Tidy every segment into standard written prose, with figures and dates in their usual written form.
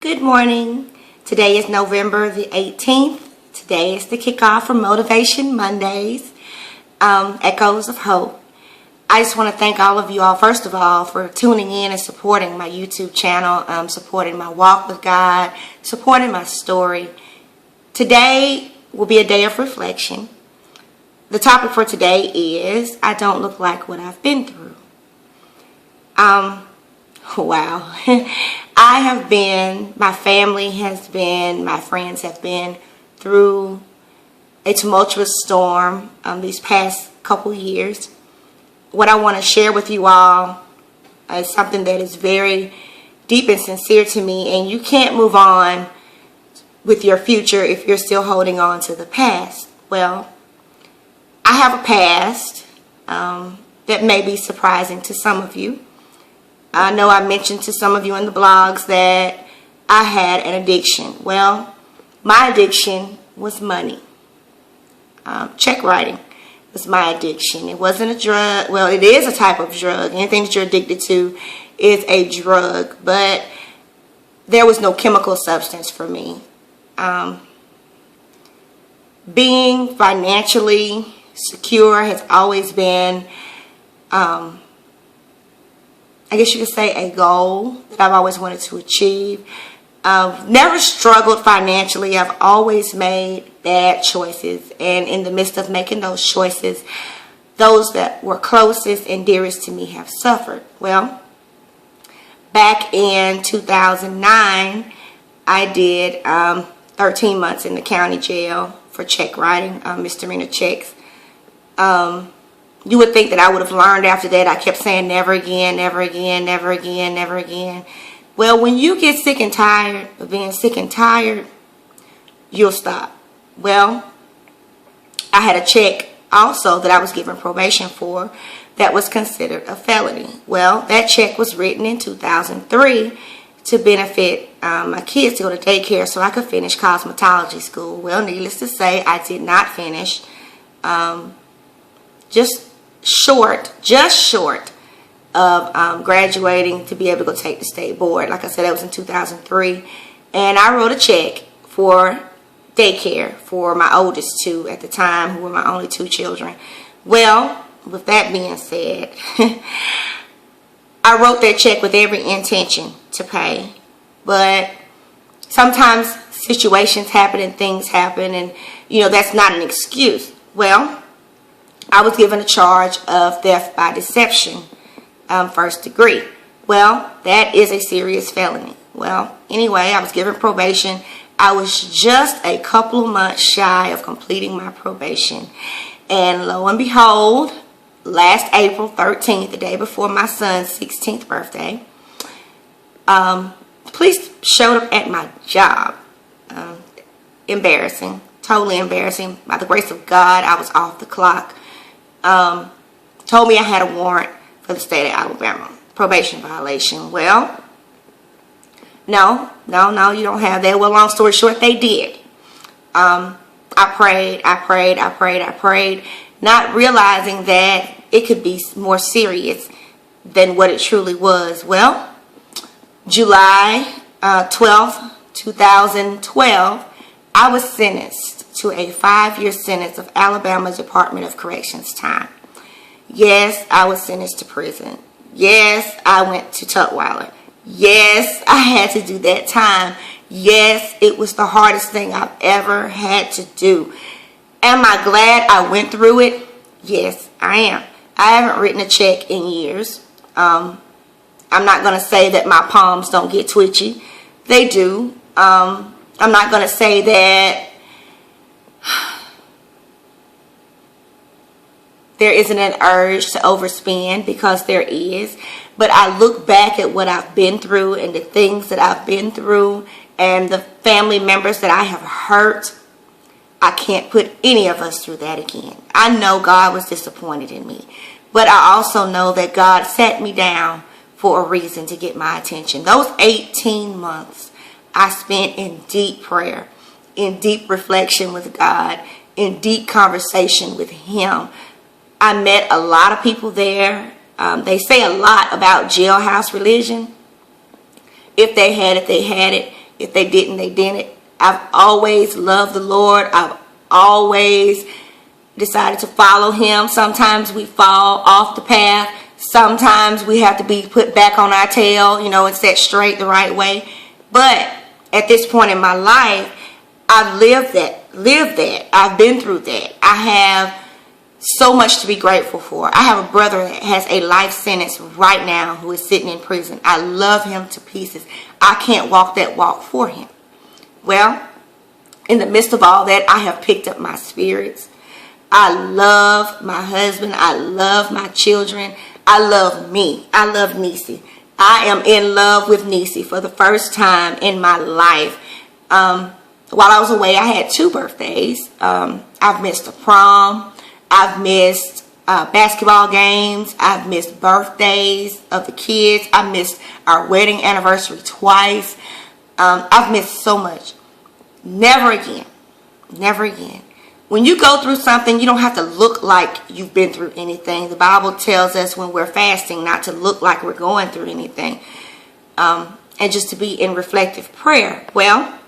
Good morning. Today is November the 18th. Today is the kickoff for Motivation Mondays, Echoes of Hope. I just want to thank all of you all, first of all, for tuning in and supporting my YouTube channel, supporting my walk with God, supporting my story. Today will be a day of reflection. The topic for today is, I don't look like what I've been through. Wow. I have been, my family has been, my friends have been through a tumultuous storm these past couple years. What I want to share with you all is something that is very deep and sincere to me, and you can't move on with your future if you're still holding on to the past. Well, I have a past that may be surprising to some of you. I know I mentioned to some of you in the blogs that I had an addiction. Well, my addiction was money. Check writing was my addiction. It wasn't a drug. Well, it is a type of drug. Anything that you're addicted to is a drug, but there was no chemical substance for me. Being financially secure has always been, I guess you could say, a goal that I've always wanted to achieve. Never struggled financially. I've always made bad choices, and in the midst of making those choices, those that were closest and dearest to me have suffered. Well, back in 2009, I did 13 months in the county jail for check writing, misdemeanor checks. You would think that I would have learned after that. I kept saying never again, never again, never again, never again. Well, when you get sick and tired of being sick and tired, you'll stop. Well, I had a check also that I was given probation for that was considered a felony. Well, that check was written in 2003 to benefit my kids to go to daycare so I could finish cosmetology school. Well, needless to say, I did not finish. Just short of graduating to be able to go take the state board. Like I said, that was in 2003. And I wrote a check for daycare for my oldest two at the time, who were my only two children. Well, with that being said, I wrote that check with every intention to pay. But sometimes situations happen and things happen, and, you know, that's not an excuse. Well, I was given a charge of theft by deception, first degree. Well, that is a serious felony. Well, anyway, I was given probation. I was just a couple of months shy of completing my probation. And lo and behold, last April 13th, the day before my son's 16th birthday, police showed up at my job. Embarrassing, totally embarrassing. By the grace of God, I was off the clock. Told me I had a warrant for the state of Alabama, probation violation. Well, no, you don't have that. Well, long story short, they did. I prayed, not realizing that it could be more serious than what it truly was. Well, July 12th, 2012, I was sentenced to a 5-year sentence of Alabama Department of Corrections time. Yes, I was sentenced to prison. Yes, I went to Tutwiler. Yes, I had to do that time. Yes, it was the hardest thing I've ever had to do. Am I glad I went through it? Yes, I am. I haven't written a check in years. I'm not going to say that my palms don't get twitchy. They do. I'm not going to say that there isn't an urge to overspend, because there is. But I look back at what I've been through and the things that I've been through and the family members that I have hurt. I can't put any of us through that again. I know God was disappointed in me, but I also know that God sat me down for a reason, to get my attention. Those 18 months I spent in deep prayer, in deep reflection with God, in deep conversation with Him. I met a lot of people there. They say a lot about jailhouse religion. If they had it, they had it. If they didn't, they didn't. I've always loved the Lord. I've always decided to follow him. Sometimes we fall off the path. Sometimes we have to be put back on our tail, you know, and set straight the right way. But at this point in my life, I've lived that. I've been through that. I have so much to be grateful for. I have a brother that has a life sentence right now who is sitting in prison. I love him to pieces. I can't walk that walk for him. Well, in the midst of all that, I have picked up my spirits. I love my husband. I love my children. I love me. I love Niecy. I am in love with Niecy for the first time in my life. While I was away, I had 2 birthdays. I've missed a prom. I've missed basketball games. I've missed birthdays of the kids. I missed our wedding anniversary twice. I've missed so much. Never again. Never again. When you go through something, you don't have to look like you've been through anything. The Bible tells us when we're fasting not to look like we're going through anything. And just to be in reflective prayer. Well,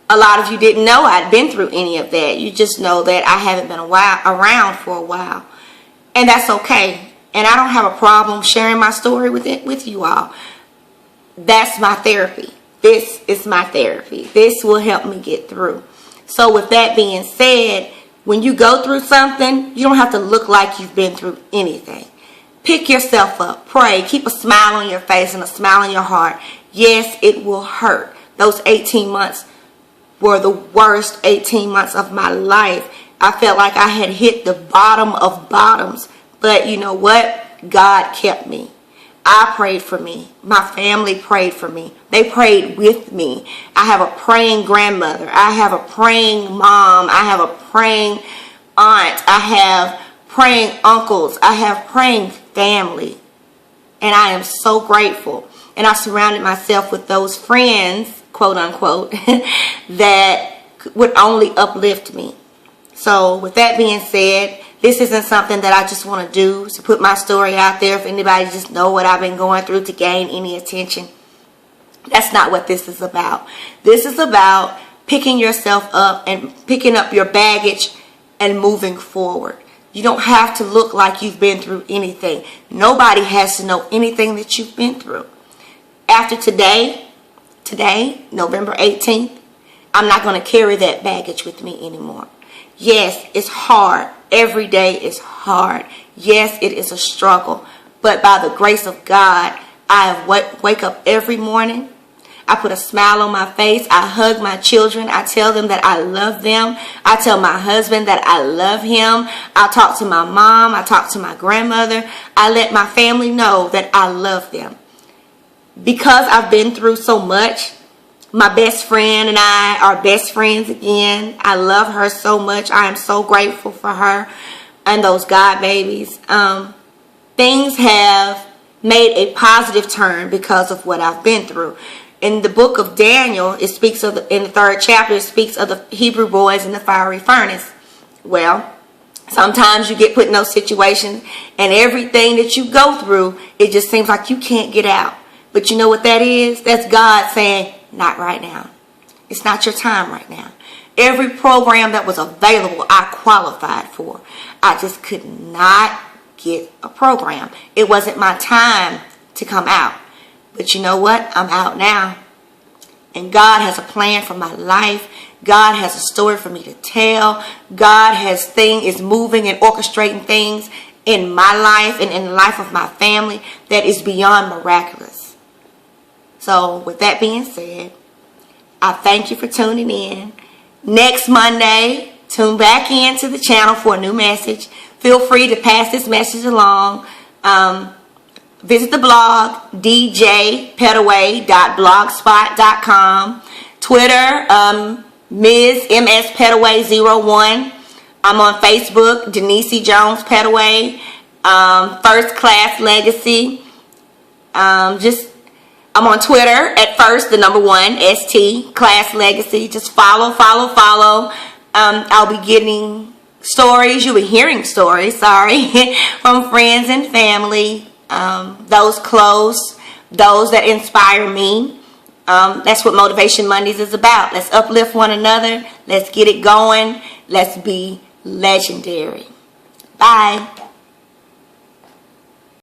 a lot of you didn't know I'd been through any of that. You just know that I haven't been around for a while. And that's okay. And I don't have a problem sharing my story with you all. That's my therapy. This is my therapy. This will help me get through. So with that being said, when you go through something, you don't have to look like you've been through anything. Pick yourself up. Pray. Keep a smile on your face and a smile on your heart. Yes, it will hurt. Those 18 months were the worst 18 months of my life. I felt like I had hit the bottom of bottoms. But you know what? God kept me. I prayed for me. My family prayed for me. They prayed with me. I have a praying grandmother. I have a praying mom. I have a praying aunt. I have praying uncles. I have praying family. And I am so grateful. And I surrounded myself with those friends, quote unquote, that would only uplift me. So with that being said, this isn't something that I just want to do to put my story out there for anybody to just know what I've been going through to gain any attention. That's not what this is about. This is about picking yourself up and picking up your baggage and moving forward. You don't have to look like you've been through anything. Nobody has to know anything that you've been through. After today, November 18th, I'm not going to carry that baggage with me anymore. Yes, it's hard. Every day is hard. Yes, it is a struggle. But by the grace of God, I wake up every morning. I put a smile on my face. I hug my children. I tell them that I love them. I tell my husband that I love him. I talk to my mom. I talk to my grandmother. I let my family know that I love them. Because I've been through so much, my best friend and I are best friends again. I love her so much. I am so grateful for her and those God babies. Things have made a positive turn because of what I've been through. In the book of Daniel, it speaks of, in the 3rd chapter, it speaks of the Hebrew boys in the fiery furnace. Well, sometimes you get put in those situations and everything that you go through, it just seems like you can't get out. But you know what that is? That's God saying, not right now. It's not your time right now. Every program that was available, I qualified for. I just could not get a program. It wasn't my time to come out. But you know what? I'm out now. And God has a plan for my life. God has a story for me to tell. God is moving and orchestrating things in my life and in the life of my family that is beyond miraculous. So with that being said, I thank you for tuning in. Next Monday, tune back into the channel for a new message. Feel free to pass this message along. Visit the blog, djpetaway.blogspot.com. Twitter, Ms. MS Petaway 01. I'm on Facebook, Denise Jones Petaway. First Class Legacy. I'm on Twitter at first, the number 1, ST, Class Legacy. Just follow. I'll be getting stories. You'll be hearing stories, from friends and family, those close, those that inspire me. That's what Motivation Mondays is about. Let's uplift one another. Let's get it going. Let's be legendary. Bye.